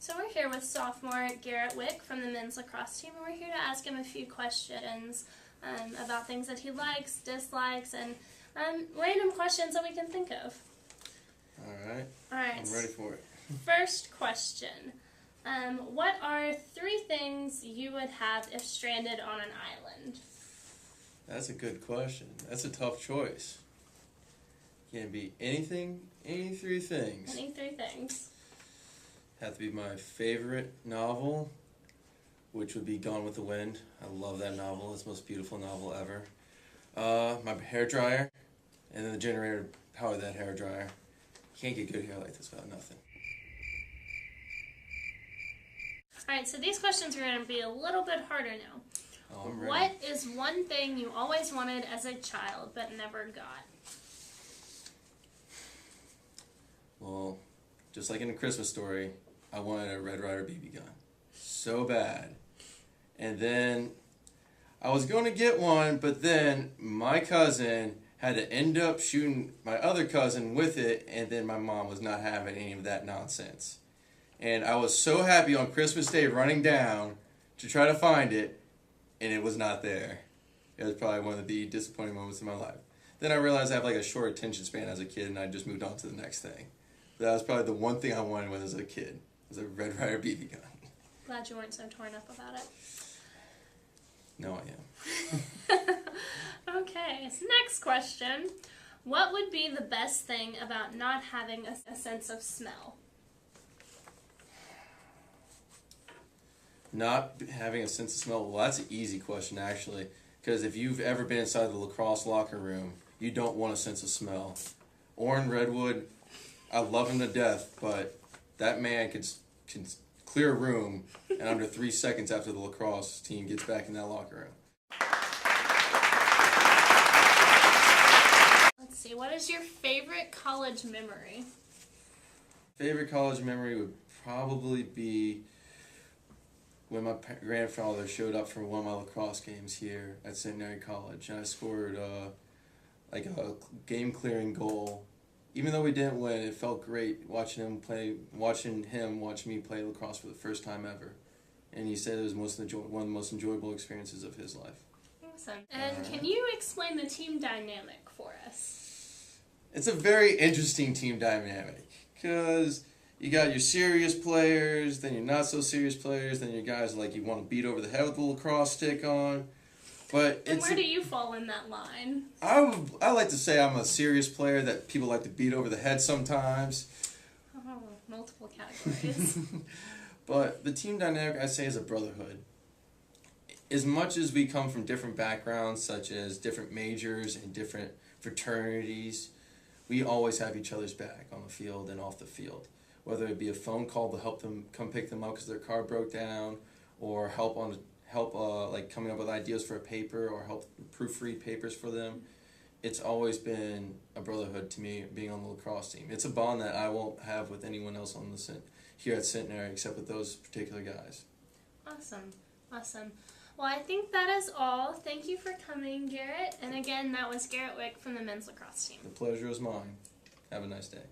So we're here with sophomore Garret Wick from the men's lacrosse team, and we're here to ask him a few questions about things that he likes, dislikes, and random questions that we can think of. All right. I'm ready for it. First question. What are 3 things you would have if stranded on an island? That's a good question. That's a tough choice. Can it be anything? Any 3 things? Any 3 things. Have to be my favorite novel, which would be Gone with the Wind. I love that novel. It's the most beautiful novel ever. My hairdryer, and then the generator to power that hairdryer. Can't get good hair like this without nothing. Alright, so these questions are going to be a little bit harder now. Oh, I'm ready. What is one thing you always wanted as a child but never got? Well, just like in A Christmas Story, I wanted a Red Ryder BB gun. So bad. And then I was going to get one, but then my cousin had to end up shooting my other cousin with it, and then my mom was not having any of that nonsense. And I was so happy on Christmas Day running down to try to find it, and it was not there. It was probably one of the disappointing moments in my life. Then I realized I have like a short attention span as a kid, and I just moved on to the next thing. That was probably the one thing I wanted when I was a kid, was a Red Ryder BB gun. Glad you weren't so torn up about it. No, I am. Okay, so next question. What would be the best thing about not having a sense of smell? Not having a sense of smell? Well, that's an easy question, actually. Because if you've ever been inside the lacrosse locker room, you don't want a sense of smell. Orrin Redwood, I love him to death, but that man can clear a room in under 3 seconds after the lacrosse team gets back in that locker room. Let's see, what is your favorite college memory? Favorite college memory would probably be when my grandfather showed up for one of my lacrosse games here at Centenary College, and I scored like a game-clearing goal. Even though we didn't win, it felt great watching him watch me play lacrosse for the first time ever. And he said it was one of the most enjoyable experiences of his life. Awesome. And can you explain the team dynamic for us? It's a very interesting team dynamic, because you got your serious players, then your not so serious players, then your guys like you want to beat over the head with the lacrosse stick on. But and where do you fall in that line? I like to say I'm a serious player that people like to beat over the head sometimes. Oh, multiple categories. But the team dynamic, I say, is a brotherhood. As much as we come from different backgrounds, such as different majors and different fraternities, we always have each other's back on the field and off the field. Whether it be a phone call to help them come pick them up because their car broke down, or help like coming up with ideas for a paper, or help proofread papers for them. It's always been a brotherhood to me being on the lacrosse team. It's a bond that I won't have with anyone else on here at Centenary except with those particular guys. Awesome. Awesome. Well, I think that is all. Thank you for coming, Garret. And again, that was Garret Wick from the men's lacrosse team. The pleasure is mine. Have a nice day.